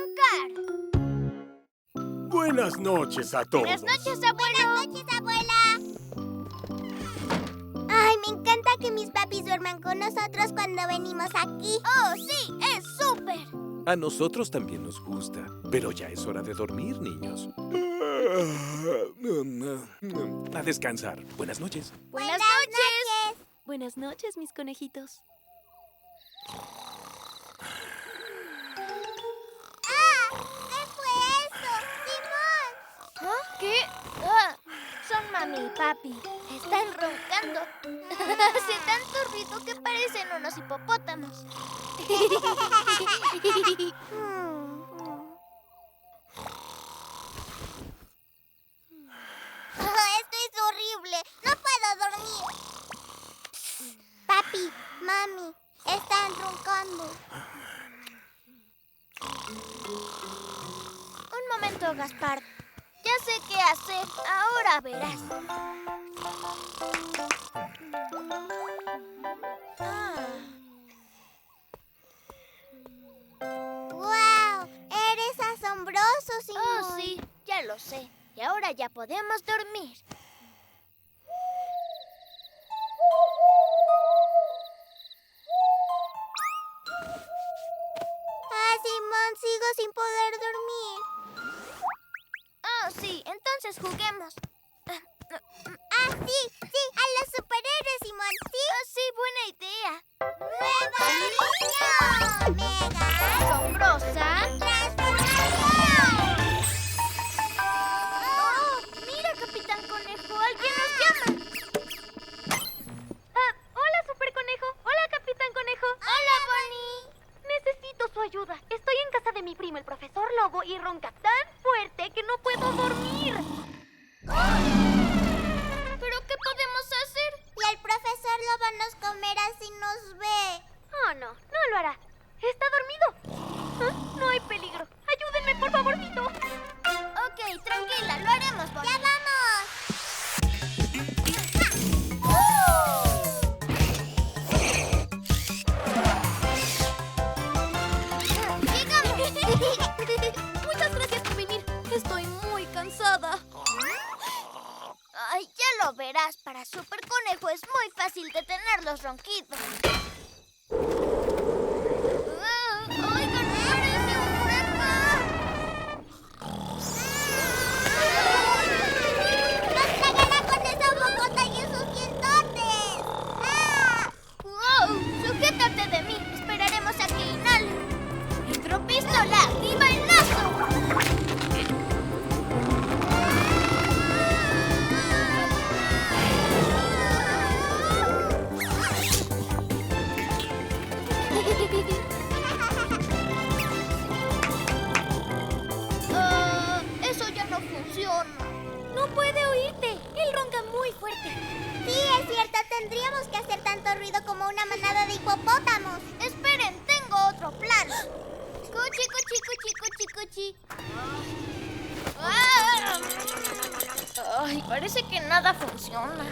roncar. Buenas noches a todos. Buenas noches, abuelo. Buenas noches, abuela. Ay, me encanta que mis papis duerman con nosotros cuando venimos aquí. Oh, sí, es súper. A nosotros también nos gusta, pero ya es hora de dormir, niños. A descansar. Buenas noches. Buenas noches. Buenas noches, mis conejitos. ¿Qué fue eso? ¡Simón! ¿Ah? ¿Qué? Son mami y papi. Están roncando. Hace tanto ruido que parecen unos hipopótamos. Esto es horrible. No puedo dormir. Papi, mami, están roncando. Un momento, Gaspar. Ya sé qué hacer. Ahora verás. ¡Wow! Eres asombroso, Simón. Oh, sí, ya lo sé. Y ahora ya podemos dormir. Ah, Simón, sigo sin poder dormir. Oh, sí, entonces juguemos. Ah, sí, a los superhéroes, Simón, ¿sí? Oh, sí, buena idea. ¡Nueva misión! ¡Mega Asombrosa. transformación! Oh, mira, Capitán Conejo, alguien nos llama. Hola, Super Conejo. Hola, Capitán Conejo. Hola, Bonnie. Necesito su ayuda. Estoy en casa de mi primo, el profesor Lobo, y ronca tan fuerte que no puedo dormir. ¿Pero qué podemos hacer? Y el profesor Lobo nos comerá si nos ve. Oh, no lo hará. Está dormido. No hay peligro. Ayúdenme, por favorcito. Ok, tranquila, lo haremos, Bonnie. ¡Ya vamos! Muchas gracias por venir. Estoy muy cansada. Ay, ya lo verás. Para Super Conejo es muy fácil detener los ronquidos. ¡Oigan, parece un huracán! ¡Nos tragará con esa bocota y esos dientotes! ¡Ah! ¡Wow! ¡Sujétate de mí! Esperaremos a que inhale. ¡Micropistola! ¡Viva el lazo! Eso ya no funciona. No puede oírte. Él ronca muy fuerte. Sí, es cierto, tendríamos que hacer tanto ruido como una manada de hipopótamos. Esperen, tengo otro plan. Cuchi, cuchi, cuchi, cuchi, cuchi. Ay, parece que nada funciona.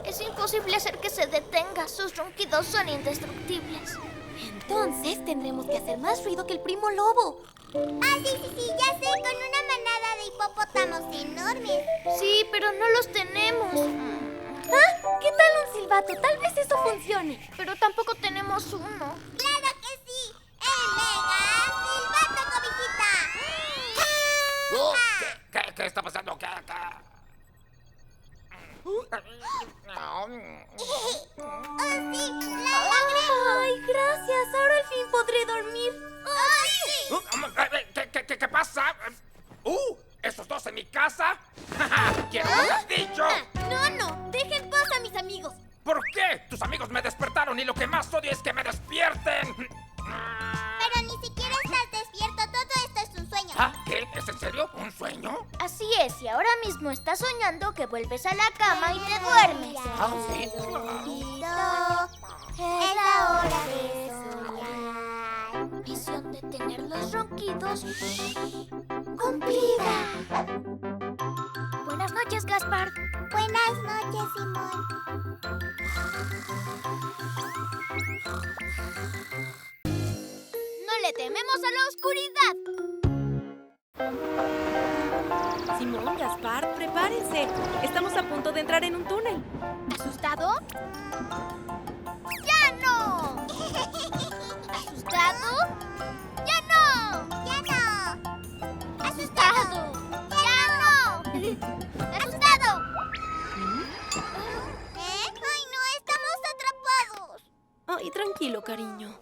Es imposible hacer que se detenga. Sus ronquidos son indestructibles. Entonces tendremos que hacer más ruido que el primo Lobo. Ah, sí, ya sé, con una manada de hipopótamos enormes. Sí, pero no los tenemos. ¿Qué tal un silbato? Tal vez eso funcione. Pero tampoco tenemos uno. ¡Claro que sí! ¡El Mega Silbato Cobijita! ¿Qué está pasando acá? ¡Oh, sí! ¡La Ay, gracias. Ahora al fin podré dormir. ¿Qué pasa? ¿Esos dos en mi casa? ¿Quién lo has dicho? No. Dejen paz a mis amigos. ¿Por qué? Tus amigos me despertaron y lo que más odio es que me despierten. Pero ni siquiera estás despierto, todo esto es un sueño. ¿Ah? ¿Qué? ¿Es en serio? ¿Un sueño? Así es, y ahora mismo estás soñando que vuelves a la cama y te duermes. Ah, sí. Es la hora de soñar. Misión de tener los ronquidos ¡Cumplida! Buenas noches, Gaspar. Buenas noches, Simón. No le tememos a la oscuridad. Simón, Gaspar, prepárense. Estamos a punto de entrar en un túnel. ¿Asustado? ¡Ya no! ¿Asustado? ¡Ya no! ¡Ya no! ¡Asustado! ¡Ya no! ¡Asustado! ¡Ay, no! ¡Estamos atrapados! Ay, tranquilo, cariño.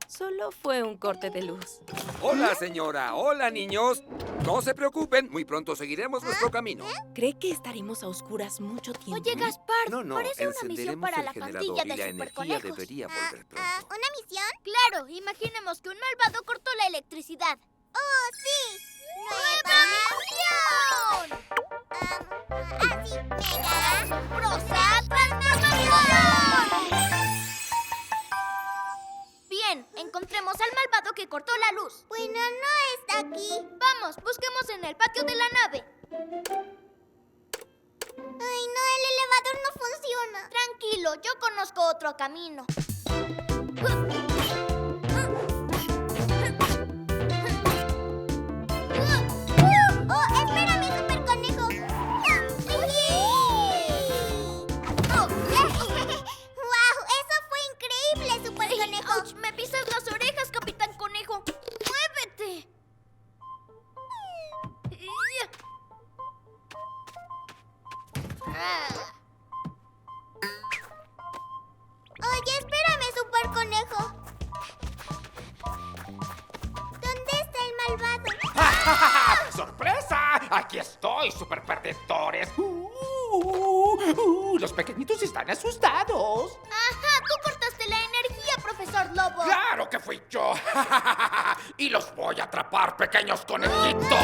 Solo fue un corte de luz. Hola, señora. Hola, niños. No se preocupen, muy pronto seguiremos nuestro camino. ¿Cree que estaremos a oscuras mucho tiempo? Oye, Gaspar, No, parece una misión encenderemos para el la generador pandilla y la de energía superconejos. debería volver pronto. ¿Una misión? Claro, imaginemos que un malvado cortó la electricidad. ¡Oh, sí! ¡Nueva misión! Así, mega. ¡Asombrosa transformación! Bien, encontremos al malvado que cortó la luz. Bueno, no está aquí. Vamos, busquemos en el patio de la nave. Ay, no, el elevador no funciona. Tranquilo, yo conozco otro camino. ¡Oh, espérame, super conejo! ¡Wow! ¡Eso fue increíble, super conejo! ¡Auch! ¡Me pisas las orejas, Capitán Conejo! ¡Muévete! Oye, espérame, super conejo. ¿Dónde está el malvado? ¡Sorpresa! ¡Aquí estoy, super perdedores! Los pequeñitos están asustados. ¡Ajá! ¡Tú cortaste la energía, profesor Lobo! ¡Claro que fui yo! ¡Y los voy a atrapar, pequeños conejitos!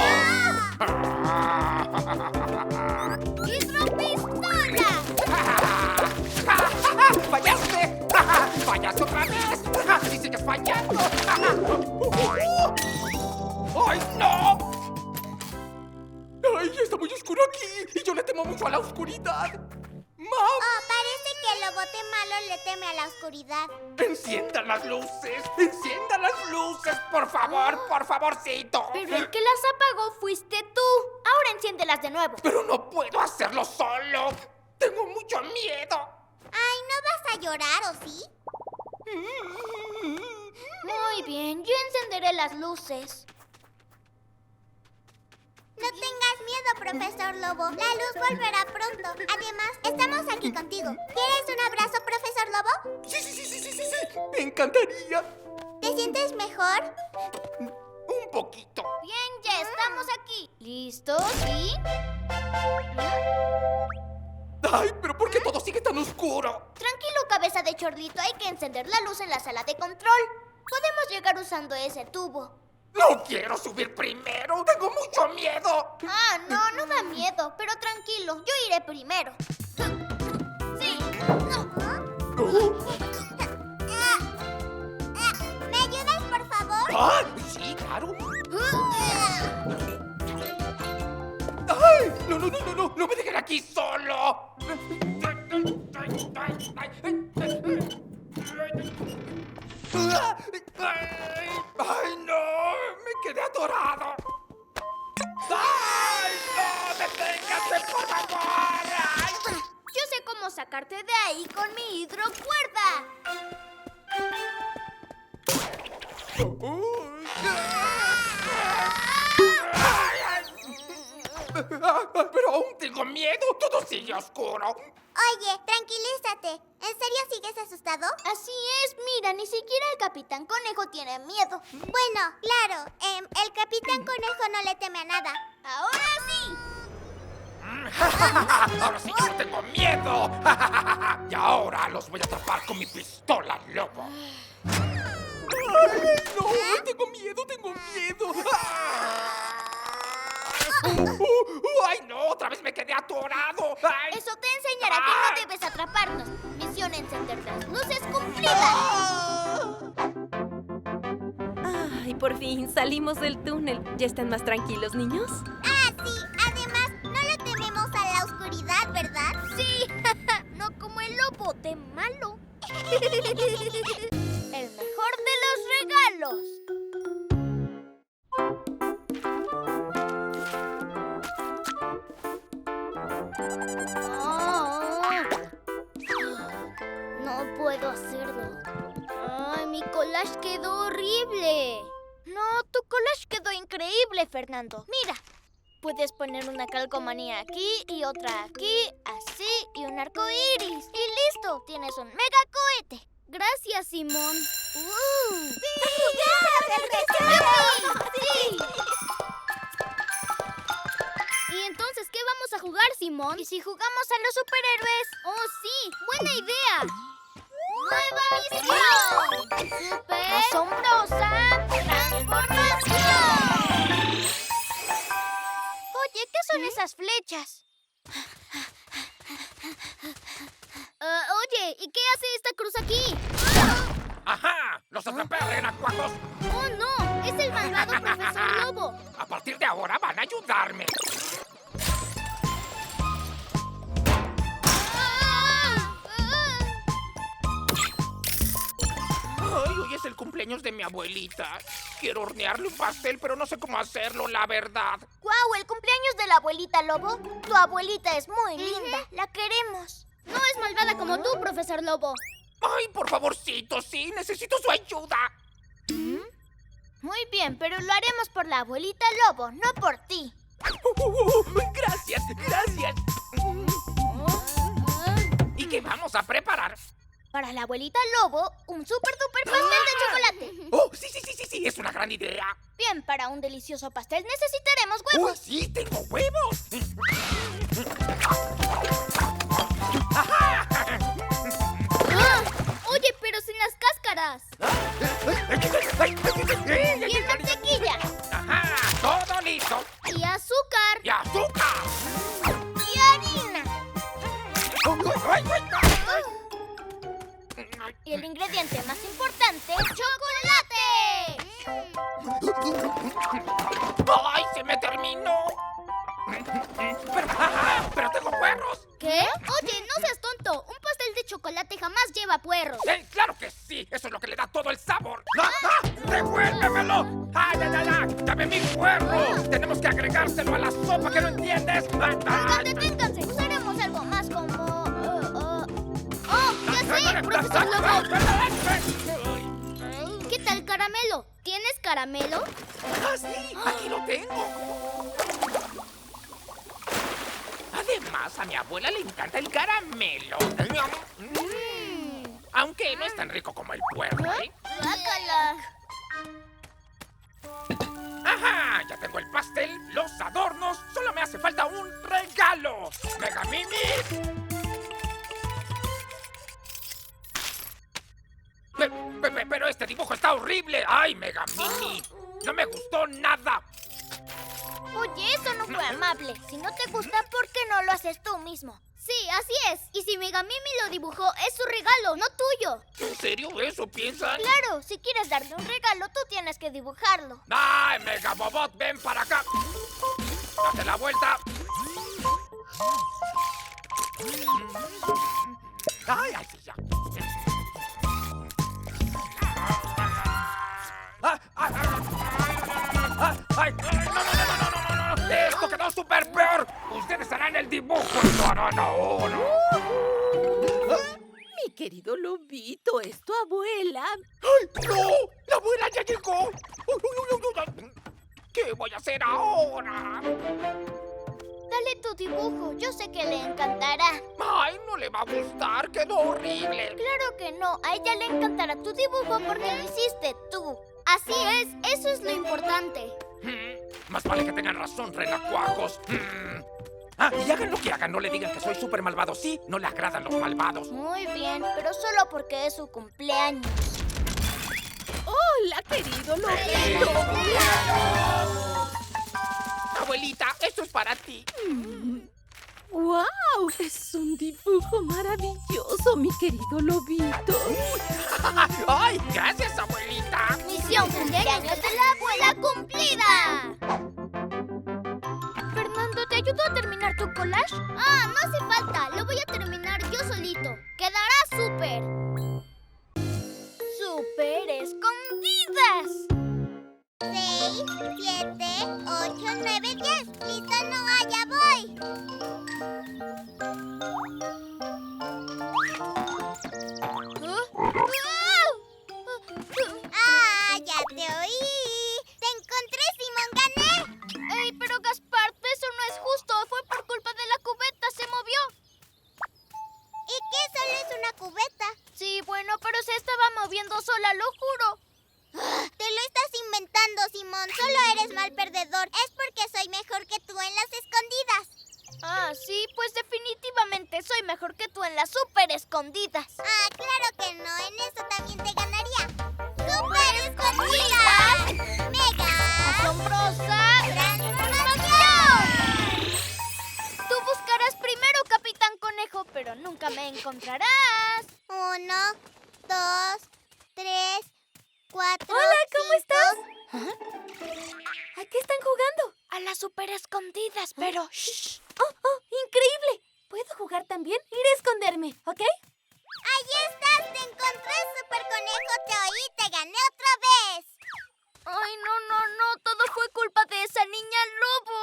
¡Hidropistola! ¡Fallaste! ¡Fallaste otra vez! ¡Y sigues fallando! ¡Ay, no! ¡Ay, está muy oscuro aquí! Y yo le temo mucho a la oscuridad. ¡Mam! Oh, parece que el lobote malo le teme a la oscuridad. ¡Enciendan las luces! ¡Enciendan las luces! ¡Por favor, por favorcito! Pero el que las apagó fuiste tú. Ahora enciéndelas de nuevo. ¡Pero no puedo hacerlo solo! ¡Tengo mucho miedo! Ay, ¿no vas a llorar, o sí? Muy bien, yo encenderé las luces. No tengas miedo, profesor Lobo. La luz volverá pronto. Además, estamos aquí contigo. ¿Quieres un abrazo, profesor Lobo? ¡Sí! ¡Me encantaría! ¿Te sientes mejor? Un poquito. Bien, ya estamos aquí. ¿Listos? ¿Sí? ¡Ay, pero por qué todo sigue tan oscuro! Tranquilo, cabeza de chorlito. Hay que encender la luz en la sala de control. Podemos llegar usando ese tubo. ¡No quiero subir primero! ¡Tengo mucho miedo! Ah, no da miedo. Pero tranquilo, yo iré primero. Sí. ¿Me ayudas, por favor? ¡Ah! ¡Sí, claro! ¡Ay! ¡No me dejen aquí solo! ¡Ay, no! ¡Me quedé atorado! ¡Ay, no! ¡Deténgase, por favor! ¡Ay! Yo sé cómo sacarte de ahí con mi hidrocuerda. Pero aún tengo miedo. Todo sigue oscuro. Oye, tranquilízate. ¿En serio sigues asustado? Así es, mira, ni siquiera el Capitán Conejo tiene miedo. Bueno, claro. El Capitán Conejo no le teme a nada. ¡Ahora sí! Ahora sí que no tengo miedo. Y ahora los voy a atrapar con mi pistola, lobo. ¡Ay, no! ¡Tengo miedo! ¡Ay, no! ¡Otra vez me quedé atorado! ¡Ay! Eso te enseñará que no debes atraparnos. Misión encender las luces cumplida. Ay, por fin salimos del túnel. ¿Ya están más tranquilos, niños? Ah, sí. Además, no le tememos a la oscuridad, ¿verdad? Sí, no como el lobo de malo. El mejor de los regalos. No puedo hacerlo. ¡Ay, mi collage quedó horrible! No, tu collage quedó increíble, Fernando. Mira, puedes poner una calcomanía aquí y otra aquí, así, y un arco iris. Y listo, tienes un mega cohete. Gracias, Simón. ¡Sí! ¡Sí! ¿Y entonces qué vamos a jugar, Simón? ¿Y si jugamos a los superhéroes? ¡Oh, sí! ¡Buena idea! ¡Nueva misión! ¡Super asombrosa transformación! Oye, ¿qué son esas flechas? Oye, ¿y qué hace esta cruz aquí? ¡Ajá! ¡Los atrapé, renacuajos! ¡Oh, no! ¡Es el malvado profesor Lobo! A partir de ahora van a ayudarme. Ay, hoy es el cumpleaños de mi abuelita. Quiero hornearle un pastel, pero no sé cómo hacerlo, la verdad. ¡Guau! ¿El cumpleaños de la abuelita Lobo? Tu abuelita es muy linda. La queremos. No es malvada como tú, profesor Lobo. Ay, por favorcito, sí, necesito su ayuda. Muy bien, pero lo haremos por la abuelita Lobo, no por ti. Gracias, gracias. ¿Y qué vamos a preparar? Para la abuelita Lobo, un super duper pastel de chocolate. Oh, sí, es una gran idea. Bien, para un delicioso pastel necesitaremos ¡Uy, huevos. sí, tengo huevos! Oye, pero sin las cáscaras. Y en mantequilla. ¡Ajá! ¡Todo listo! Y azúcar. ¡Y azúcar! Y harina. Y el ingrediente más importante, chocolate. ¡Ay, se me terminó! ¡Pero tengo puerros! ¿Qué? Oye, no seas tonto. Un pastel de chocolate jamás lleva puerros. ¡Claro que sí! ¡Eso es lo que le da todo el sabor! ¡Devuélvemelo! ¡Ay! ¡Dame mi puerro! ¡Tenemos que agregárselo a la sopa, que no entiendes! Oigan, deténganse. Usaremos algo más como... ¡Oh, ya sé, profesor Lobo! ¿Qué tal caramelo? ¿Tienes caramelo? ¡Ah, sí! ¡Aquí lo tengo! Además, a mi abuela le encanta el caramelo. Aunque no es tan rico como el puerro, ¿eh? ¡Guácala! ¡Ajá! Ya tengo el pastel, los adornos. Solo me hace falta un regalo. ¡Mega Mimi! Pero este dibujo está horrible. ¡Ay, Mega Mimi! No me gustó nada. Oye, eso no fue amable. Si no te gusta, ¿por qué no lo haces tú mismo? Sí, así es. Y si Megamimi lo dibujó, es su regalo, no tuyo. ¿En serio eso piensan? Claro, si quieres darle un regalo, tú tienes que dibujarlo. ¡Ay, Megabobot, ven para acá! ¡Date la vuelta! ¡Ay, sí, ya! ¡Ay, no! ¡Esto quedó súper peor! ¡Ustedes harán el dibujo! ¡No! Mi querido Lobito, es tu abuela. ¡Ay, no! ¡La abuela ya llegó! ¿Qué voy a hacer ahora? Dale tu dibujo, yo sé que le encantará. ¡Ay, no le va a gustar! ¡Quedó horrible! Claro que no, a ella le encantará tu dibujo porque lo hiciste tú. Así es, eso es lo importante. Más vale que tengan razón, renacuajos. Y hagan lo que hagan, no le digan que soy súper malvado. Sí, no le agradan los malvados. Muy bien, pero solo porque es su cumpleaños. Hola, querido Lobito. Abuelita, esto es para ti. ¡Wow! Es un dibujo maravilloso, mi querido Lobito. ¡Ay, gracias, abuelita! ¡Misión cumpleaños de la abuela cumplida! Fernando, ¿te ayudo a terminar tu collage? Ah, no hace falta. Lo voy a terminar yo solito. Quedará súper. ¡Súper escondidas! 6, 7, 8, 9, 10. ¡Listo, Noah! ¡Ya voy! Te oí. Te encontré, Simón. Gané. ¡Ey, pero Gaspar, eso no es justo! Fue por culpa de la cubeta, se movió. ¿Y qué? Solo es una cubeta. Sí, bueno, pero se estaba moviendo sola, lo juro. Te lo estás inventando, Simón. Solo eres mal perdedor. Es porque soy mejor que tú en las escondidas. Ah, sí, pues definitivamente soy mejor que tú en las super escondidas. Ah, claro que no. En eso también te ganaría. ¡Super escondidas! ¡Mega! ¡Asombrosa! ¡Transformación! Tú buscarás primero, Capitán Conejo, pero nunca me encontrarás. 1, 2, 3, 4. Hola, ¿cómo 5. estás? ¿A qué están jugando? A las super escondidas, pero... ¡Shh! ¡Oh, increíble! ¿Puedo jugar también? Iré a esconderme, ¿ok? ¡Ahí estás! ¡Te encontré, Super Conejo! ¡Te oí! ¡Te gané otra vez! Ay, no, todo fue culpa de esa niña lobo.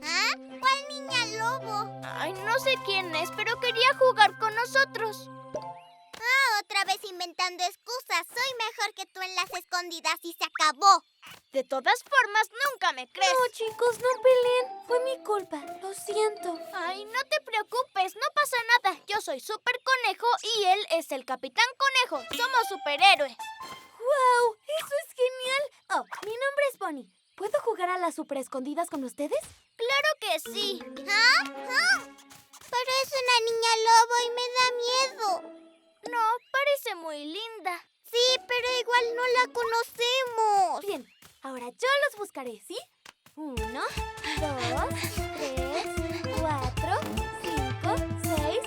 ¿Ah? ¿Cuál niña lobo? Ay, no sé quién es, pero quería jugar con nosotros. Ah, otra vez inventando excusas. Soy mejor que tú en las escondidas y se acabó. De todas formas, nunca me crees. No, chicos, no peleen. Fue mi culpa. Lo siento. Ay, no te preocupes, no pasa nada. Yo soy Super Conejo y él es el Capitán Conejo. Somos superhéroes. ¡Wow! ¡Eso es genial! Oh, mi nombre es Bonnie. ¿Puedo jugar a las super escondidas con ustedes? Claro que sí. ¿Ah? ¿Ah? Pero es una niña lobo y me da miedo. No, parece muy linda. Sí, pero igual no la conocemos. Bien, ahora yo los buscaré, ¿sí? 1, 2, 3, 4, 5, 6,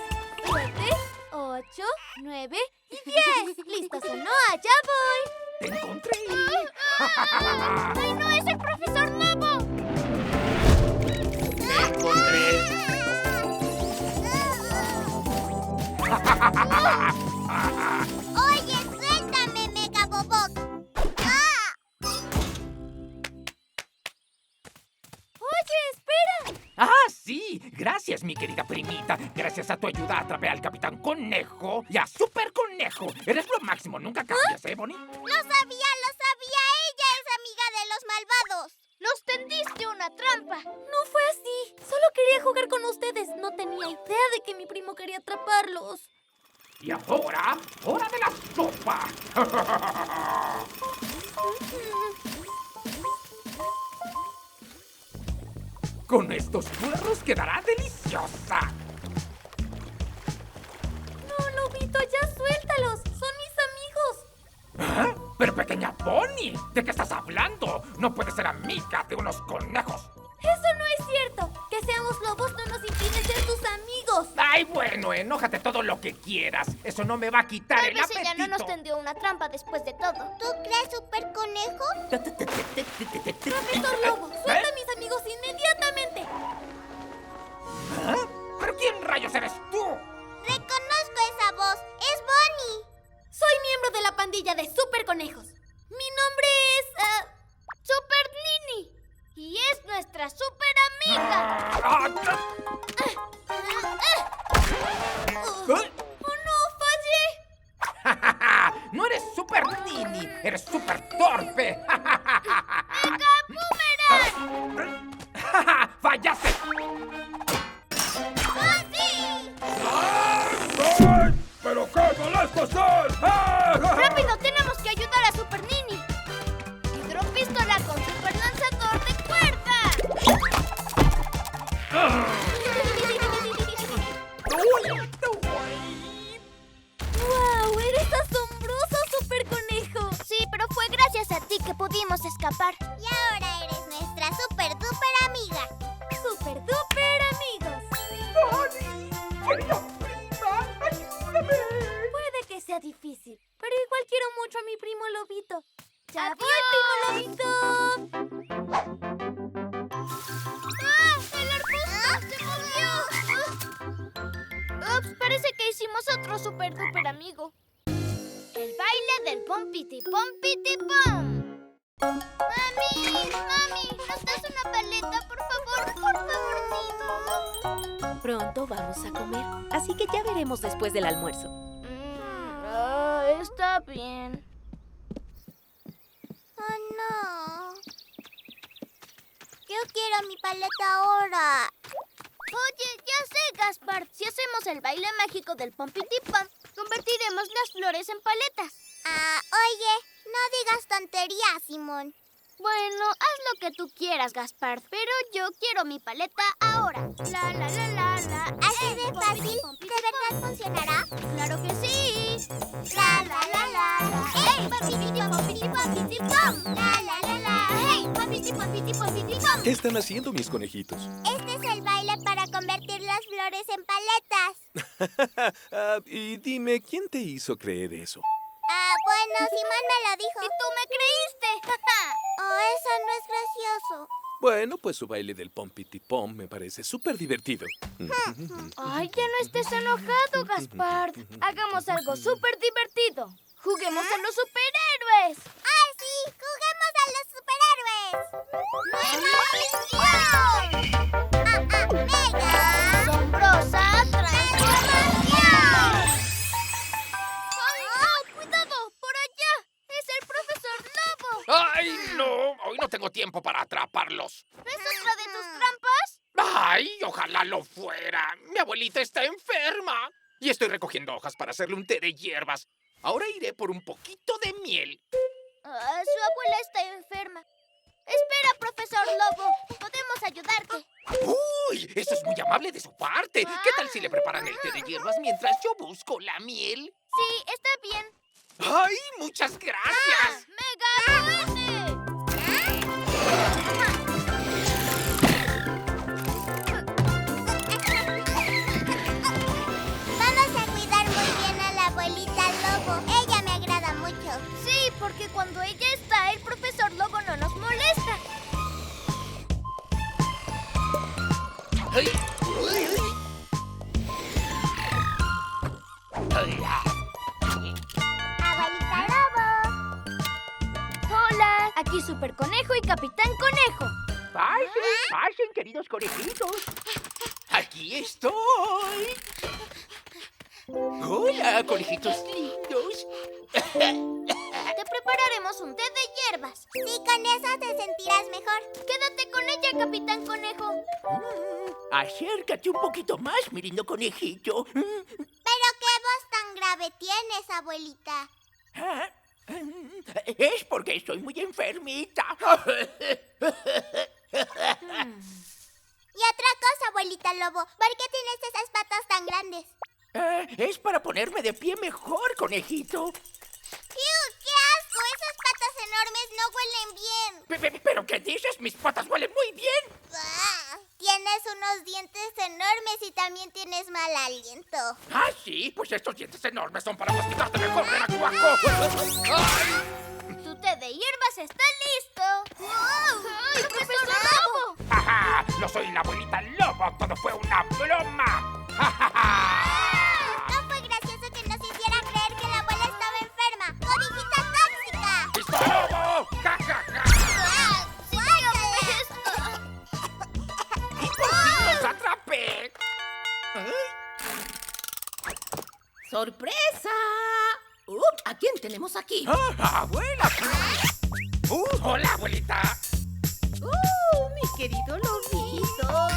7, 8, 9 y 10. ¿Listos o no? ¡Allá voy! ¡Te encontré! ¡Ay, no, es el profesor Lobo! ¡Te encontré! Oye, suéltame, Megabobot. ¡Ah! ¡Oye, espera! ¡Ah, sí! Gracias, mi querida primita. Gracias a tu ayuda atrapé al Capitán Conejo y a Super Conejo. Eres lo máximo. Nunca cambias, ¿eh, Bonnie? Lo sabía. Ella es amiga de los malvados. ¡Nos tendiste una trampa! No fue así. Solo quería jugar con ustedes. No tenía idea de que mi primo quería atraparlos. Y ahora, ¡hora de la sopa! Con estos puerros quedará deliciosa. No, Lobito, ya suéltalos. Son mis amigos. ¿Ah? Pero pequeña Bonnie, ¿de qué estás hablando? No puedes ser amiga de unos conejos. Eso no es cierto. Que seamos lobos no nos impide ser tus amigos. Ay, bueno, enójate todo lo que quieras. Eso no me va a quitar Tal el vez apetito. ella no nos tendió una trampa después de todo. ¿Tú crees, Super Conejo? Profesor Lobo, suelta a mis amigos inmediatamente. ¿Ah? ¿Pero quién rayos eres tú? Reconozco esa voz. Es Bonnie. Soy miembro de la pandilla de Super Conejos. Mi nombre es... ¡Super Nini! Y es nuestra super amiga. ¡Oh, no! ¡Fallé! No eres super Nini, eres super torpe. ¡Boomerang! ¡Fallaste! ¡Oh, sí! ¡Pero qué molesto son! ¡Rápido! ¡Tenemos que ayudar a Super Nini! ¡Hidropistola con super lanzador de cuerda! ¡Wow! ¡Eres asombroso, Super Conejo! Sí, pero fue gracias a ti que pudimos escapar. Y ahora eres nuestra super duper amiga. ¡Super duper amigos! ¡Bonnie! ¡Querida prima! ¡Ayúdame! Puede que sea difícil, pero igual quiero mucho a mi primo Lobito. ¡Ya ¡Adiós! voy, primo Lobito! ¡Ah! ¡El arbusto se movió! Ups, parece que hicimos otro super duper amigo. El baile del pompiti pompiti pom. ¡Mami! ¿Nos das una paleta, por favor? ¡Por favorcito! Pronto vamos a comer, así que ya veremos después del almuerzo. Está bien. Oh, Yo quiero mi paleta ahora. Oye, ya sé, Gaspar. Si hacemos el baile mágico del Pompitipom, convertiremos las flores en paletas. Oye, no digas tonterías, Simón. Bueno, haz lo que tú quieras, Gaspar, pero yo quiero mi paleta ahora. La, la, la, la, la. ¿Así de fácil? ¿De verdad funcionará? ¡Claro que sí! La, la, la, la, la. ¡Hey! ¡Pompitipom, pompitipom! La, la, la, la. ¡Hey! ¡Pompitipom, pompitipom! ¿Qué están haciendo mis conejitos? Este es el baile para convertir las flores en paletas. Y dime, ¿quién te hizo creer eso? Bueno, Simón me lo dijo. ¡Y tú me creíste! Oh, eso no es gracioso. Bueno, pues su baile del Pompitipom me parece súper divertido. ¡Ay, ya no estés enojado, Gaspar! Hagamos algo súper divertido. ¡Juguemos a los superhéroes! ¡Ah, sí! ¡Juguemos a los superhéroes! ¡Nueva misión! ¡Mega! ¡Asombrosa transformación! ¡Ay, no! ¡Cuidado! ¡Por allá! ¡Es el profesor Lobo! ¡Ay, no! Hoy no tengo tiempo para atraparlos. ¿No es otra de tus trampas? ¡Ay, ojalá lo fuera! Mi abuelita está enferma. Y estoy recogiendo hojas para hacerle un té de hierbas. Ahora iré por un poquito de miel. Su abuela está enferma. Espera, profesor Lobo. Podemos ayudarte. ¡Uy! Eso es muy amable de su parte. ¿Qué tal si le preparan el té de hierbas mientras yo busco la miel? Sí, está bien. ¡Ay, muchas gracias! ¡Mega duende! Vamos a cuidar muy bien a la abuelita Lobo. Ella me agrada mucho. Sí, porque cuando ella está, el profesor Lobo no nos molesta. ¡Ay! ¡Uy! ¡Ay! ¡Abuelita Lobo! Hola, aquí Super Conejo y Capitán Conejo. ¡Pasen, pasen, queridos conejitos! ¡Aquí estoy! ¡Hola, conejitos lindos! Te prepararemos un té de hierbas. Sí, con eso te sentirás mejor. Quédate con ella, Capitán Conejo. Acércate un poquito más, mi lindo conejito. ¿Pero qué voz tan grave tienes, abuelita? Ah, Es porque estoy muy enfermita. Y otra cosa, abuelita Lobo. ¿Por qué tienes esas patas tan grandes? Es para ponerme de pie mejor, conejito. ¡Qué asco! Esas patas enormes no huelen bien. ¿Pero qué dices? Mis patas huelen muy bien. Tienes unos dientes enormes y también tienes mal aliento. Ah, sí, pues estos dientes enormes son para masticarte mejor, renacuajo. ¡Ay! Tu té de hierbas está listo. ¡Ay, profesor Lobo! ¡Ja, ja! No soy la abuelita Lobo, todo fue una broma. ¡Ja, ja, ja! No fue gracioso que nos hiciera creer que la abuela estaba enferma. ¡Codijita tóxica! ¡Listo, Lobo! ¡Ja, ja, ja! ¡Y por fin los atrapé! ¡Sorpresa! ¿A quién tenemos aquí? ¡Ah, abuela! ¡Hola, abuelita! Mi querido lobito.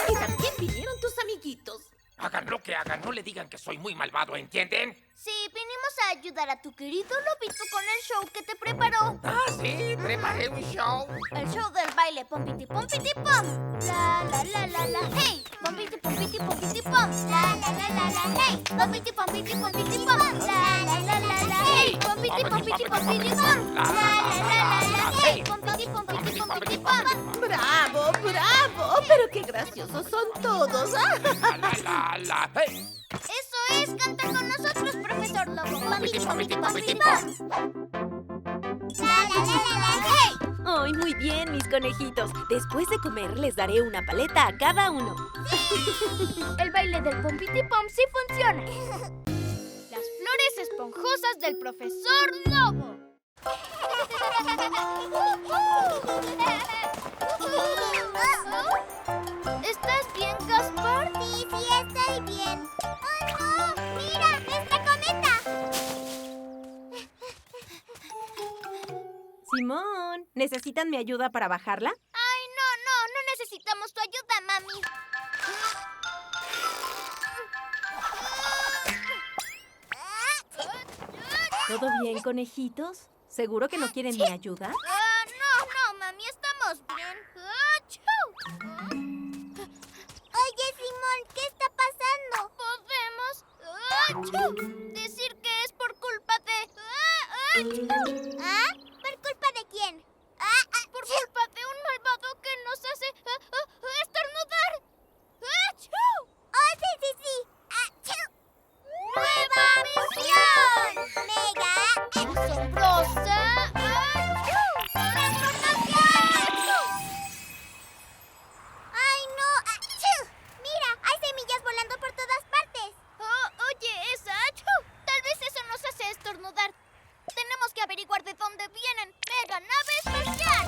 Y también vinieron tus amiguitos. Hagan lo que hagan, no le digan que soy muy malvado, ¿entienden? Sí, vinimos a ayudar a tu querido lobito con el show que te preparó. Ah, sí, preparé un show. El show del baile Pompiti Pompiti Pom. La la la la la. Hey, Pompiti Pompiti Pompiti Pom. La la la la la. Hey, Pompiti Pompiti Pompiti Pom. La la la la la. Hey, Pompiti Pompiti Pompiti Pom. La la la la la. Hey, Pompiti Pompiti Pompiti Pom. ¡Bravo, bravo! ¡Pero qué graciosos son todos! La. Hey. Eso es, canta con nosotros, profesor Lobo. Pompiti Pompiti Pompiti Pom. La la la la la. Hey. ¡Ay, muy bien, mis conejitos! Después de comer les daré una paleta a cada uno. El baile del Pompiti Pom sí funciona. Las flores esponjosas del profesor Lobo. ¿Estás bien, Gaspar? Sí, estoy bien. ¡Oh, no! ¡Mira! ¡Esta cometa! Simón, ¿necesitan mi ayuda para bajarla? Ay, no necesitamos tu ayuda, mami. ¿Todo bien, conejitos? ¿Seguro que no quieren mi ayuda? No, mami, estamos bien. ¡Achú! Oye, Simón, ¿qué está pasando? ¿Podemos decir que es por culpa de... ¡Achú! ¿Ah? ¿Por culpa de quién? Por culpa de un malvado que nos hace estornudar. ¡Achú! ¡Oh, sí! ¡Achú! ¡Nueva misión! ¡Mega! ¡Asombrosa! ¡Achú! ¡Transformación! ¡Ay, no! ¡Achú! Mira, hay semillas volando por todas partes. Oye, esa, ¡achú! Tal vez eso nos hace estornudar. Tenemos que averiguar de dónde vienen. ¡Mega nave espacial!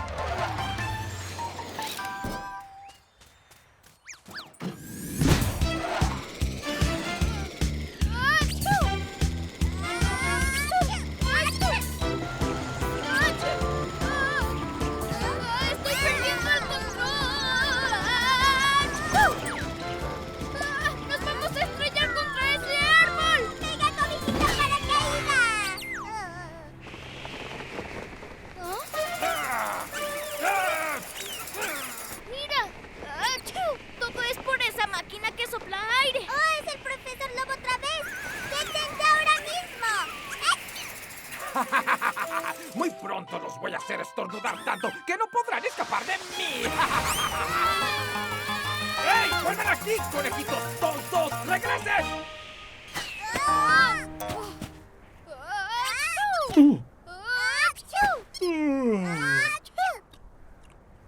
¡Estoy perdiendo el control! ¡Nos vamos a estrellar contra ese árbol! ¡Mega cobijita paracaídas! ¡Mira! ¡Achú! Todo es por esa máquina que sopla aire. ¡Oh, es el profesor Lobo otra vez! ¡Detente ahora mismo! Muy pronto los voy a hacer estornudar tanto que no podrán escapar de mí. ¡Ey! ¡Vuelvan aquí, conejitos tontos! ¡Regresen!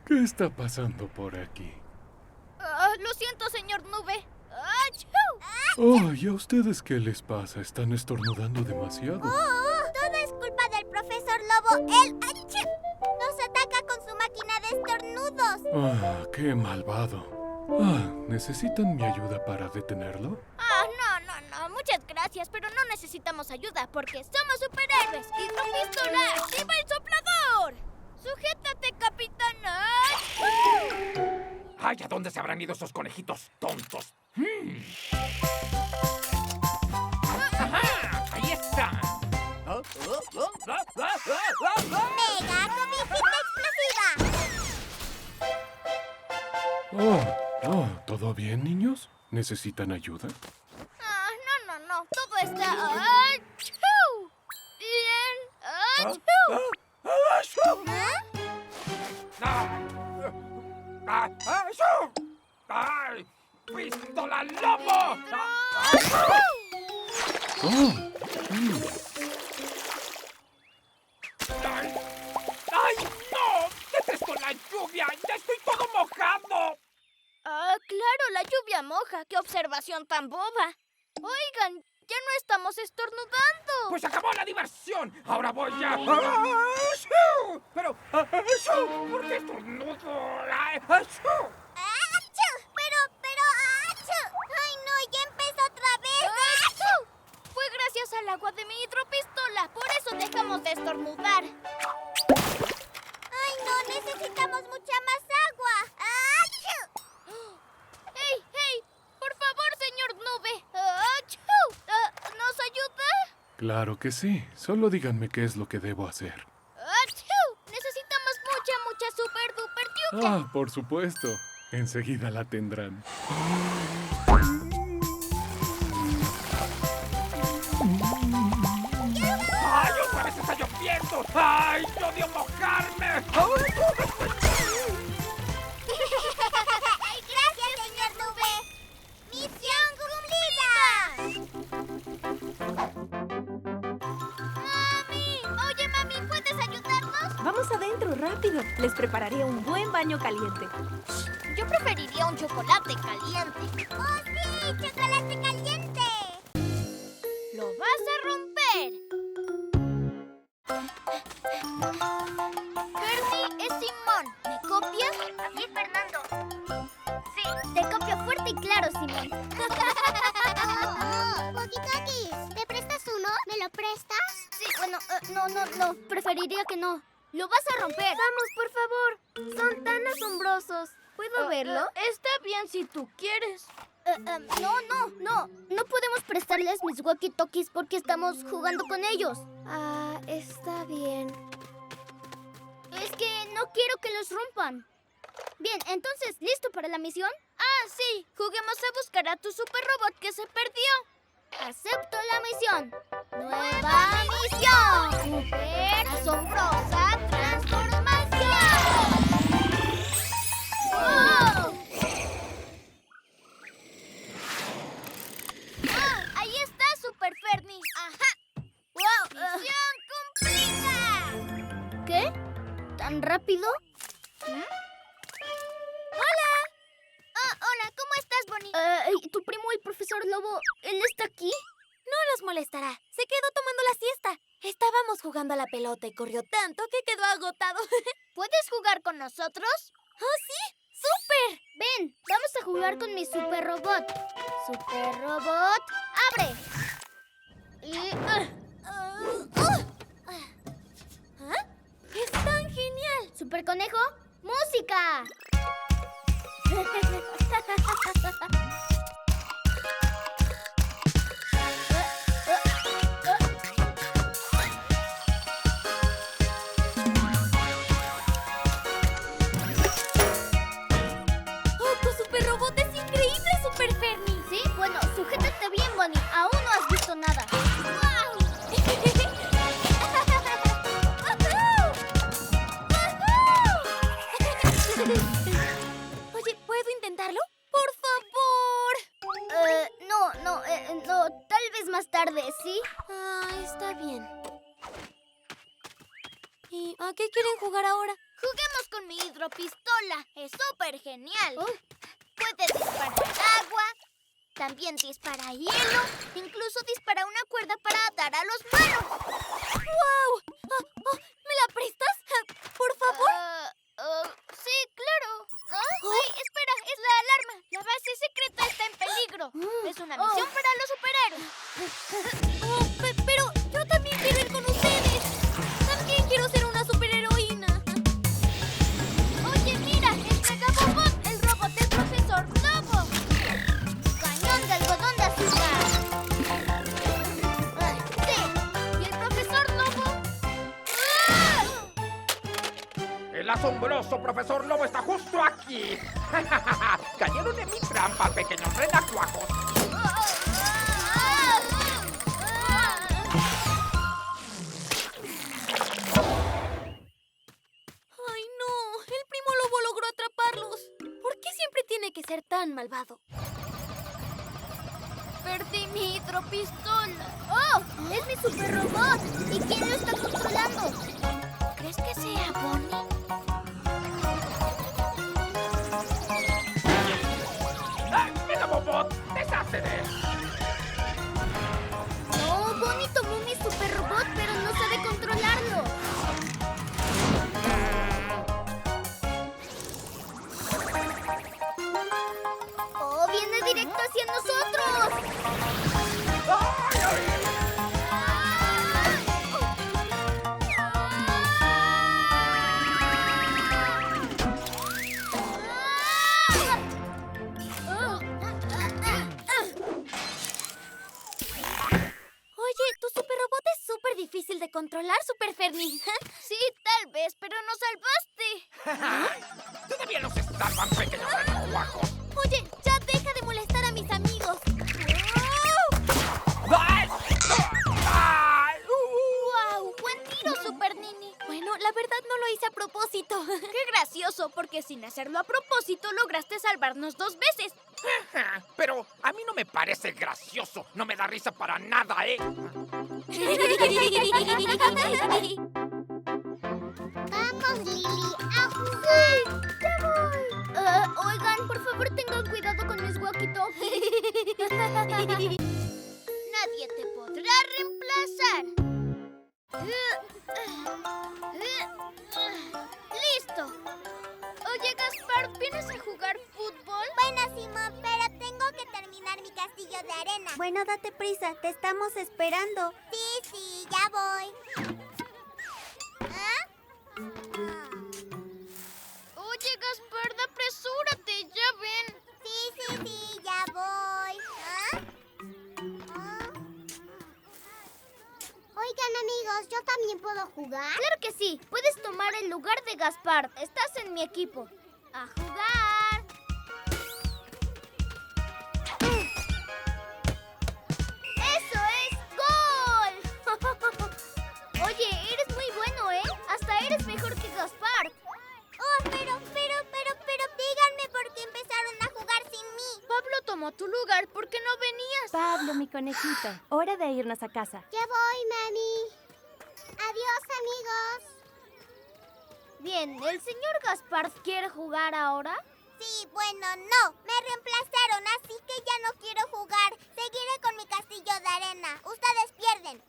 ¿Qué está pasando por aquí? Lo siento, señor Nube. ¡Achú! Oh, ¿y a ustedes qué les pasa? Están estornudando demasiado. Todo es culpa del profesor Lobo. Él ¡achú! Nos ataca con su máquina de estornudos. Ah, qué malvado. Ah, ¿necesitan mi ayuda para detenerlo? No. Muchas gracias, pero no necesitamos ayuda porque somos superhéroes. ¡Hidropistola! ¡Activa el soplador! ¡Sujétate, capitana! ¡Ay, a dónde se habrán ido esos conejitos tontos! ¡Ajá! ¡Ahí están! ¡Mega cobijita explosiva! Oh, ¿todo bien, niños? ¿Necesitan ayuda? No. Todo está... ¡Achú! Bien. ¡Achú! ¡Ay! ¡Pistola Lobo! Oh, ¡Ay, no! ¡Detesto la lluvia! ¡Ya estoy todo mojado! Claro, la lluvia moja. ¡Qué observación tan boba! Oigan, ya no estamos estornudando. ¡Pues acabó la diversión! ¡Ahora voy a... ¡Achú! Pero... ¡Achú! ¿Por qué estornudo? ¡Achú! ¡Achú! Pero... ¡achú! ¡Ay, no! ¡Ya empezó otra vez! ¡Achú! Fue gracias al agua de mi hidropistola. Por eso dejamos de estornudar. ¡Ay, no! ¡Necesitamos mucha más agua! ¡Achú! ¡Hey! Por favor, señor Nube. ¡Achú! ¿Nos ayuda? claro que sí. Solo díganme qué es lo que debo hacer. ¡Achú! Necesitamos mucha super duper yuca. Ah, por supuesto. Enseguida la tendrán. ¡Ay, otra vez está lloviendo! ¡Ay, yo odio mojarme! ¡Ay, gracias, señor Nube! ¡Misión cumplida! Mami, ¿puedes ayudarnos? Vamos adentro, rápido. Les prepararé un buen baño caliente. Yo preferiría un chocolate caliente. ¡Oh, sí! ¡Chocolate caliente! ¡Lo vas a romper! Bernie, es Simón. ¿Me copias? Aquí, Fernando. Sí. Te copio fuerte y claro, Simón. Pokitokis, ¿te prestas uno? ¿Me lo prestas? Sí, bueno, no. Preferiría que no. ¡Lo vas a romper! Vamos, por favor. Son tan asombrosos. ¿Puedo verlo? Está bien si tú quieres. No podemos prestarles mis walkie-talkies porque estamos jugando con ellos. Ah, está bien. Es que no quiero que los rompan. Bien, entonces, ¿listo para la misión? Ah, sí. Juguemos a buscar a tu super robot que se perdió. Acepto la misión. ¡Nueva misión! ¡Super asombrosa transformación! ¡Oh! ¡Oh! ¡Ahí está, Super Fernie! ¡Ajá! ¡Wow! ¡Misión cumplida! ¿Qué? ¿Tan rápido? Hola, ¿cómo estás, Bonnie? ¿Tu primo, el profesor Lobo, él está aquí? No los molestará. Se quedó tomando la siesta. Estábamos jugando a la pelota y corrió tanto que quedó agotado. ¿Puedes jugar con nosotros? ¡Oh, sí! ¡Súper! Ven, vamos a jugar con mi super robot. Super robot, abre. Y... ¿Ah? ¡Es tan genial! Super conejo, música. ¡Oh, tu super robot es increíble, Super Fernie! Sí, bueno, sujétate bien, Bonnie. Aún no has visto nada. Oye, ¿puedo intentarlo? ¡Por favor! No, tal vez más tarde, ¿sí? Ah, está bien. ¿Y a qué quieren jugar ahora? Juguemos con mi hidropistola. Es súper genial. Oh. Puede disparar agua, también dispara hielo, incluso dispara una cuerda para atar a los malos. ¡Wow! ¿Me la prestas? ¿Por favor? Sí, claro. Ay, espera, es la alarma. La base secreta está en peligro. Es una misión para los superhéroes. Pero yo también quiero ir con ustedes. También quiero ser una superheroína. Oye, mira, es Megabobot, el robot del profesor Lobo. Cañón de algodón de azúcar. Sí, ¿y el profesor Lobo? ¡Ah! El asombroso profesor Lobo está justo aquí. Cayeron en mi trampa, pequeños renacuajos. ¡Ay, no! El primo Lobo logró atraparlos. ¿Por qué siempre tiene que ser tan malvado? Perdí mi hidropistola. ¡Oh! ¡Es mi super robot! ¿Y quién lo está controlando? ¿Crees que sea Bonnie? ¡Megabobot! ¡Deshazte de él! No, Bonnie tomó mi super robot, pero no sabe controlarlo. ¡Oh, viene directo hacia nosotros! Oye, tu super robot es súper difícil de controlar, Super Fernie. Sí, tal vez, pero nos salvaste. ¡Todavía nos salvan, pequeños renacuajos! Oye, ya deja de molestar a mis amigos. ¡Ay! ¡Ay! ¡Guau! ¡Buen tiro, Super Nini! Bueno, la verdad no lo hice a propósito. ¡Qué gracioso! Porque sin hacerlo a propósito lograste salvarnos 2 veces. Pero a mí no me parece gracioso. No me da risa para nada, ¿eh? Vamos, Lily, a jugar. ¡Sí! ¡Ya voy! Oigan, por favor tengan cuidado con mis walkie-talkies. Nadie te podrá reemplazar. ¡Listo! Oye, Gaspar, ¿vienes a jugar fútbol? Bueno, Simón, pero tengo que terminar mi castillo de arena. Bueno, date prisa, te estamos esperando. Sí, ya voy. ¿Ah? jugar? Claro que sí. Puedes tomar el lugar de Gaspard. Estás en mi equipo. ¡A jugar! ¡Eso es gol! Oye, eres muy bueno, ¿eh? Hasta eres mejor que Gaspard. Oh, pero, díganme por qué empezaron a jugar sin mí. Pablo tomó tu lugar porque no venías. Pablo, mi conejito, hora de irnos a casa. Ya voy, mami. Adiós, amigos. Bien, ¿el señor Gaspard quiere jugar ahora? Sí, bueno, no. Me reemplazaron, así que ya no quiero jugar. Seguiré con mi castillo de arena. Ustedes pierden.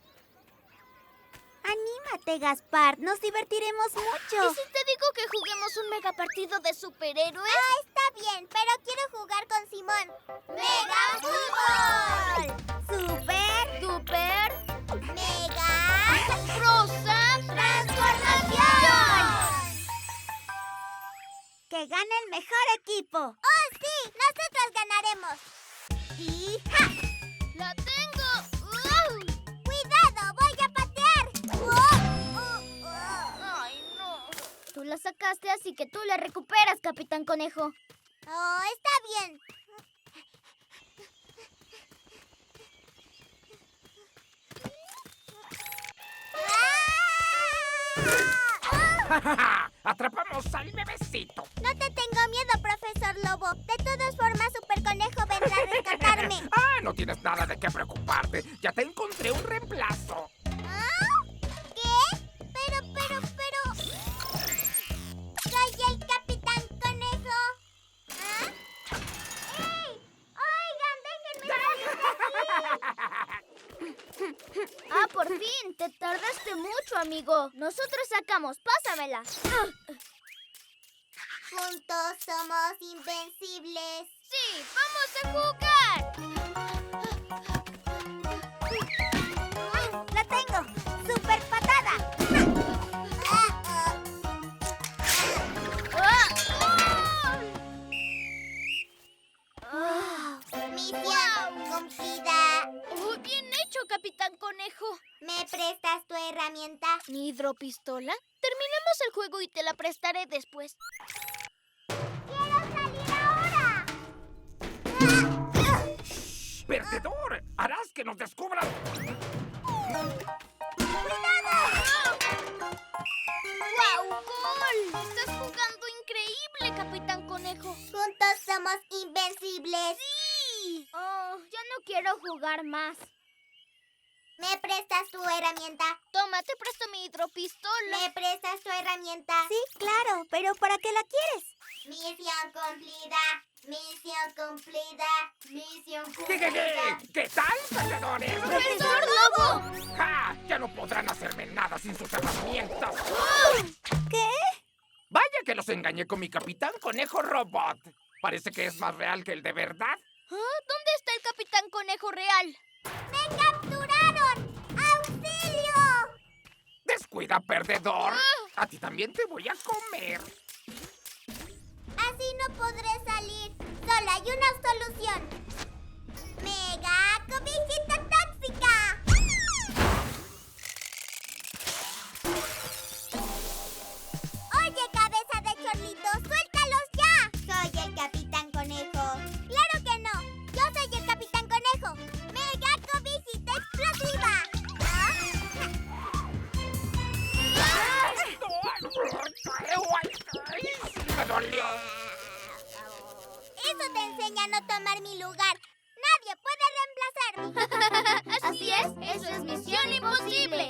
Anímate, Gaspard, nos divertiremos mucho. ¿Y si te digo que juguemos un mega partido de superhéroes? Ah, está bien, pero quiero jugar con Simón. ¡Mega Fútbol! ¡Super! ¡Duper! ¡Mega ¡Rosa! Transformación! ¡Que gane el mejor equipo! ¡Oh, sí! ¡Nosotros ganaremos! ¡Y ja! ¡La tengo! ¡Cuidado! ¡Voy a patear! ¡Ay, no! Tú la sacaste, así que tú la recuperas, Capitán Conejo. ¡Oh, está bien! ¡Atrapamos al bebecito! No te tengo miedo, profesor Lobo. De todas formas, Super Conejo vendrá a rescatarme. ¡Ah! No tienes nada de qué preocuparte. Ya te encontré un reemplazo. ¿Ah? ¿Qué? Pero... Soy el Capitán Conejo. ¿Ah? ¡Ey! ¡Oigan, déjenme! ¡Ah, por fin! Te tardaste mucho, amigo. Nosotros sacamos. ¡Pásamela! Juntos somos invencibles. ¡Sí! ¡Vamos a jugar! ¡La tengo! ¡Super patada! Misión cumplida. ¡Oh, bien hecho, Capitán Conejo! ¿Me prestas tu herramienta? ¿Mi hidropistola? Terminemos el juego y te la prestaré después. ¡Quiero salir ahora! ¡Perdedor! ¡Harás que nos descubran! ¡Guau! ¡Gol! ¡Estás jugando increíble, Capitán Conejo! Juntos somos invencibles. ¡Sí! Oh, ya no quiero jugar más. ¿Me prestas tu herramienta? Toma, te presto mi hidropistola. ¿Me prestas tu herramienta? Sí, claro, pero ¿para qué la quieres? Misión cumplida. Misión cumplida. Misión ¿Qué? cumplida. ¿Qué tal, perdedores? ¡Profesor Lobo! ¡Ja! Ya no podrán hacerme nada sin sus herramientas. ¿Qué? Vaya que los engañé con mi Capitán Conejo Robot. Parece que es más real que el de verdad. ¿Ah? ¿Dónde está el Capitán Conejo real? ¡Me capturaron! ¡Auxilio! Descuida, perdedor. A ti también te voy a comer. Así no podré salir. Solo hay una solución. ¡Mega cobijita tóxica! Oye, cabeza de chorlito, ¡suéltalos ya! Soy el Capitán Conejo. ¡Claro que no! ¡Yo soy el Capitán Conejo! ¡Mega cobijita explosiva! ¡Me dolió! Eso te enseña a no tomar mi lugar. Nadie puede reemplazarme. Así es, eso es misión imposible.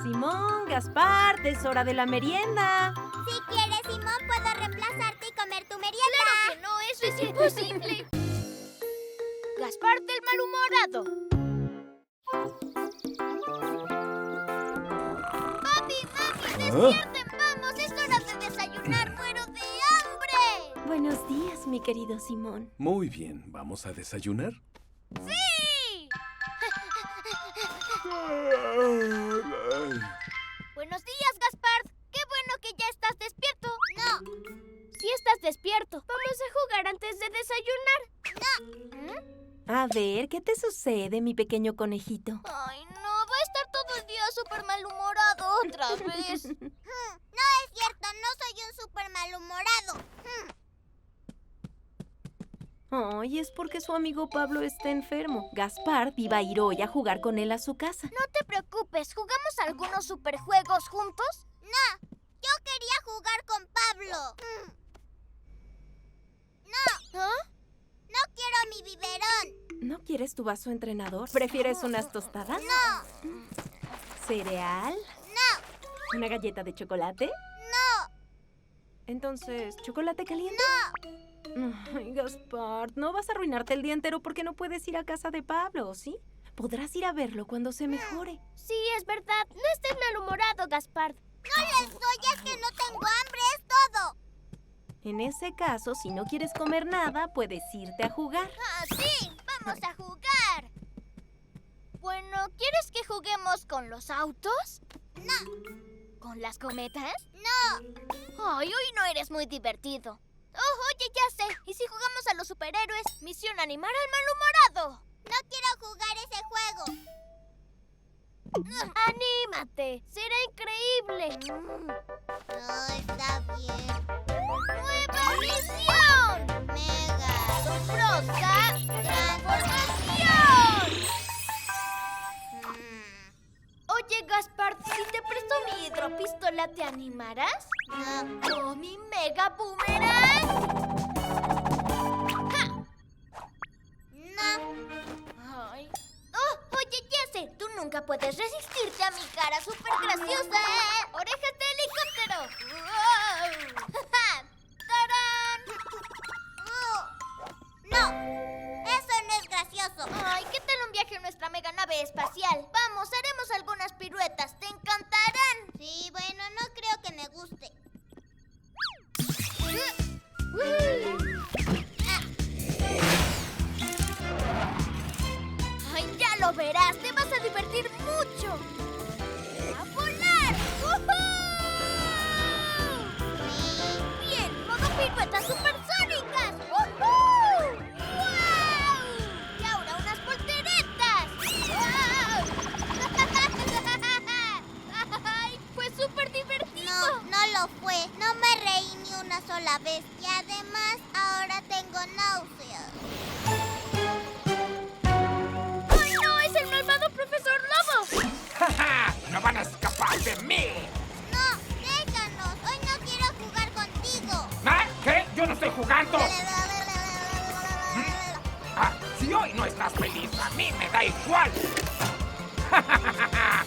Simón, Gaspard, es hora de la merienda. Si quieres, Simón, puedo reemplazarte y comer tu merienda. ¡Claro que no! ¡Eso es imposible! Gaspard del malhumorado. ¡Papi, mami, despierten! ¡Vamos! ¡Es hora de desayunar! ¡Muero de hambre! Buenos días, mi querido Simón. Muy bien, ¿vamos a desayunar? ¡Sí! Buenos días, Gaspard. ¡Qué bueno que ya estás despierto! No. Sí estás despierto. Vamos a jugar antes de desayunar. A ver, ¿qué te sucede, mi pequeño conejito? Ay, no. Va a estar todo el otra vez. No es cierto, no soy un súper malhumorado. Ay, es porque su amigo Pablo está enfermo. Gaspard iba a ir hoy a jugar con él a su casa. No te preocupes, ¿jugamos algunos superjuegos juntos? No, yo quería jugar con Pablo. No, ¿Ah? no quiero mi biberón. ¿No quieres tu vaso entrenador? ¿Prefieres unas tostadas? No, ¿Cereal? no, ¿Una galleta de chocolate? no, Entonces, ¿chocolate caliente? Ay, Gaspard, no vas a arruinarte el día entero porque no puedes ir a casa de Pablo, ¿sí? Podrás ir a verlo cuando se mejore. Sí, es verdad. No estés malhumorado, Gaspard. no les doy, es que no tengo hambre, es todo. En ese caso, si no quieres comer nada, puedes irte a jugar. ¡Ah, sí! ¡Vamos a jugar! Bueno, ¿quieres que juguemos con los autos? No, ¿Con las cometas? no, Ay, hoy no eres muy divertido. Oh, oye, ya sé. ¿Y si jugamos a los superhéroes? Misión animar al malhumorado. no quiero jugar ese juego. ¡Anímate! ¡Será increíble! No, está bien. ¡Nueva misión! Mega. ¡Asombrosa transformación! Oye, Gaspard, si te presto mi hidropistola, ¿te animarás? No, ¿O mi mega boomerang? ¡Ja! no. Ay. Oh, oye, ya sé, tú nunca puedes resistirte a mi cara súper graciosa, ¿eh? ¡Orejas de helicóptero! ¡Wow! ¡Tarán! No, eso no es gracioso. Ay, ¿qué tal un viaje en nuestra mega nave espacial? Vamos, haremos algunas piruetas, te encantarán. Sí, bueno, no creo que me guste. Ay, ya lo verás, te vas a divertir mucho. ¡A volar! ¡Woohoo! Bien, modo piruetas supersónicas. ¡Woohoo! ¡Wow! Y ahora unas volteretas. ¡Wow! ¡Ay, fue súper divertido! No, no lo fue. No me reí ni una sola vez. Y además, ahora tengo náuseas. ¡Ay, no! ¡Es el malvado profesor Lobo! ¡Ja, ja! ¡No van a escapar de mí! No, déjanos. Hoy no quiero jugar contigo. ¿Ah? ¿Qué? ¡Yo no estoy jugando! Ah, si hoy no estás feliz, a mí me da igual. ¡Ja, ja, ja, ja!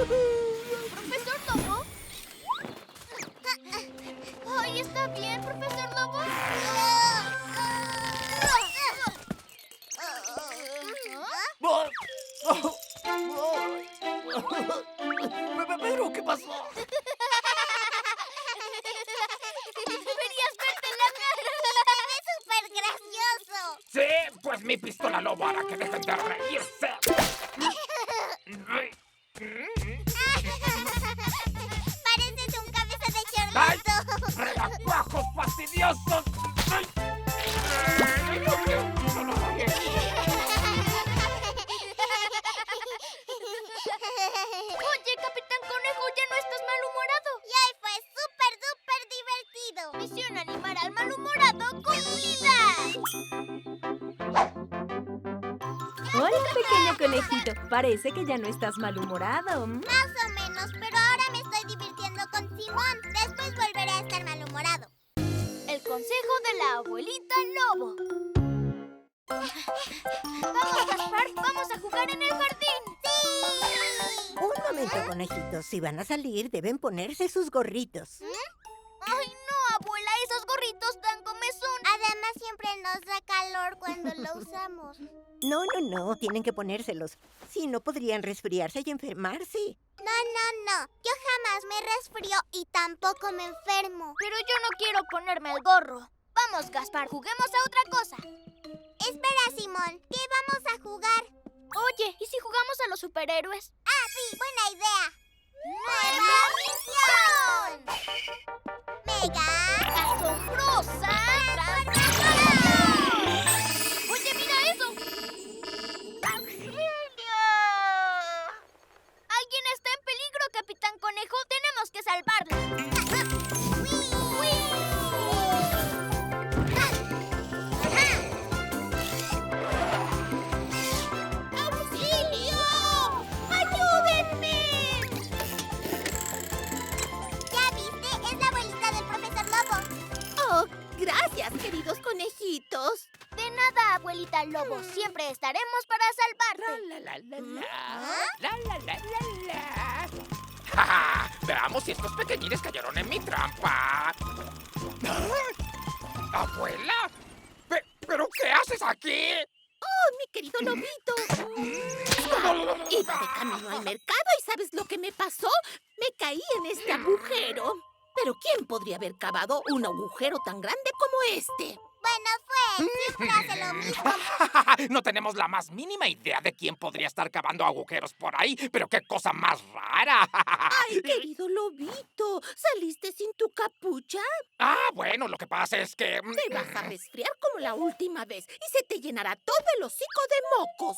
¿Profesor Lobo? Ay, ¿está bien, profesor Lobo? ¿Pero qué pasó? Deberías verte la cara. ¡Es súper gracioso! Sí, pues mi pistola lobo hará que dejen de reírse. Pareces un cabeza de ¡Ay! chorlito. ¡Relacuajos fastidiosos! ¡Ay! Oye, Capitán Conejo, ya no estás malhumorado. Y hoy fue súper, duper divertido. Misión animar al malhumorado cumplida. Hola, pequeño conejito. Parece que ya no estás malhumorado. Más o menos, pero ahora me estoy divirtiendo con Simón. Después volveré a estar malhumorado. El consejo de la abuelita Lobo. Vamos, Gaspard, vamos a jugar en el jardín. Un momento, conejitos. Si van a salir, deben ponerse sus gorritos. Ay, no, abuela, esos gorritos dan comezón. Además, siempre nos da calor cuando lo usamos. No. Tienen que ponérselos. Si no, podrían resfriarse y enfermarse. No. Yo jamás me resfrío y tampoco me enfermo. Pero yo no quiero ponerme el gorro. Vamos, Gaspard, juguemos a otra cosa. Espera, Simón. ¿Qué vamos a jugar? Oye, ¿y si jugamos a los superhéroes? Ah, sí, buena idea. ¡Nueva misión! ¡Mega! ¡Asombrosa! ¡Transformación! ¡Oye, mira eso! ¡Auxilio! ¡Alguien está en peligro, Capitán Conejo! ¡Tenemos que salvarlo! ¡Auxilio! ¡Ayúdenme! ¿Ya viste? Es la abuelita del profesor Lobo. Oh, gracias, queridos conejitos. De nada, abuelita Lobo. Siempre estaremos para salvarte. Ja, ja. Veamos si estos pequeñines cayeron en mi trampa. ¿Ah? ¿Abuela? ¿Pero qué haces aquí? Oh, mi querido lobito. Iba de camino al mercado y ¿sabes lo que me pasó? Me caí en este agujero. Pero ¿quién podría haber cavado un agujero tan grande como este? Bueno, fue. Siempre hace lo mismo. No tenemos la más mínima idea de quién podría estar cavando agujeros por ahí, pero qué cosa más rara. Ay, querido lobito, ¿saliste sin tu capucha? Ah, bueno, lo que pasa es que... Te vas a resfriar como la última vez y se te llenará todo el hocico de mocos.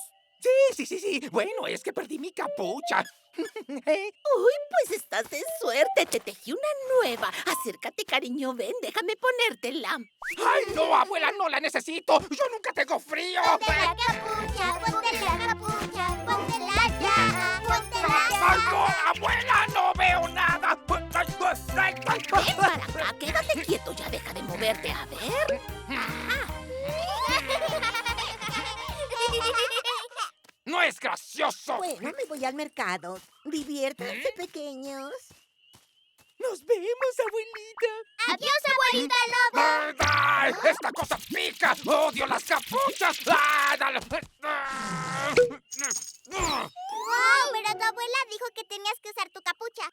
Sí. Bueno, es que perdí mi capucha. Uy, pues estás de suerte. Te tejí una nueva. Acércate, cariño, ven, déjame ponértela. ¡Ay, no, abuela, no la necesito! ¡Yo nunca tengo frío! Ponte la capucha, ponte la capucha, póntela ya, póntela ¡Ay, ya. no, abuela, no veo nada! Ven para acá, quédate quieto, ya deja de moverte. A ver. ¡No es gracioso! Bueno, me voy al mercado. Diviértanse, pequeños. ¡Nos vemos, abuelita! ¡Adiós, abuelita Lobo! ¡Ay, esta cosa pica! ¡Odio las capuchas! ¡Ah, dale! ¡Wow! Pero tu abuela dijo que tenías que usar tu capucha.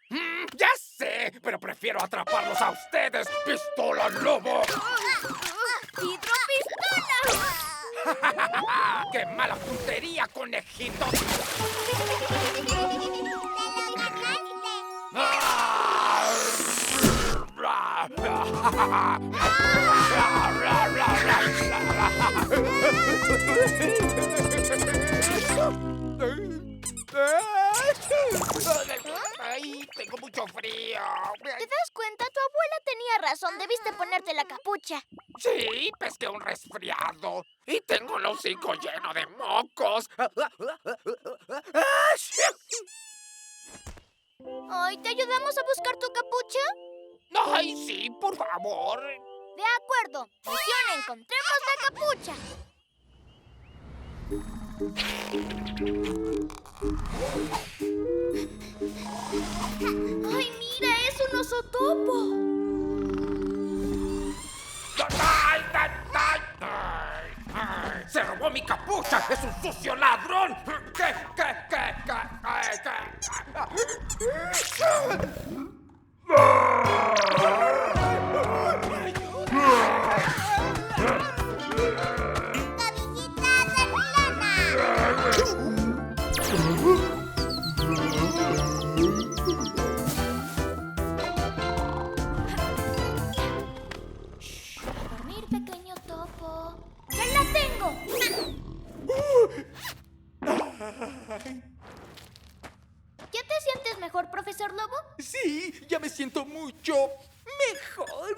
¡Ya sé! Pero prefiero atraparlos a ustedes, ¡Pistola Lobo! ¡Hidropistola! ¡Qué mala puntería, conejito! ¡Te lo ¡Ay, tengo mucho frío! ¿Te das cuenta? Tu abuela tenía razón. Debiste ponerte la capucha. Sí, pesqué un resfriado y tengo el hocico lleno de mocos. Ay, ¿te ayudamos a buscar tu capucha? ¡Ay, sí, por favor! De acuerdo. Misión, encontremos la capucha. ¡Ay, mira! ¡Es un oso topo! ¡Ay, ay, ay, ay! ¡Se robó mi capucha! ¡Es un sucio ladrón! ¿Qué? ¡Cobijita de lana! Dormir, pequeño topo. ¡Ya la tengo! ¿Ya te sientes mejor, profesor Lobo? Sí, ya me siento mucho mejor.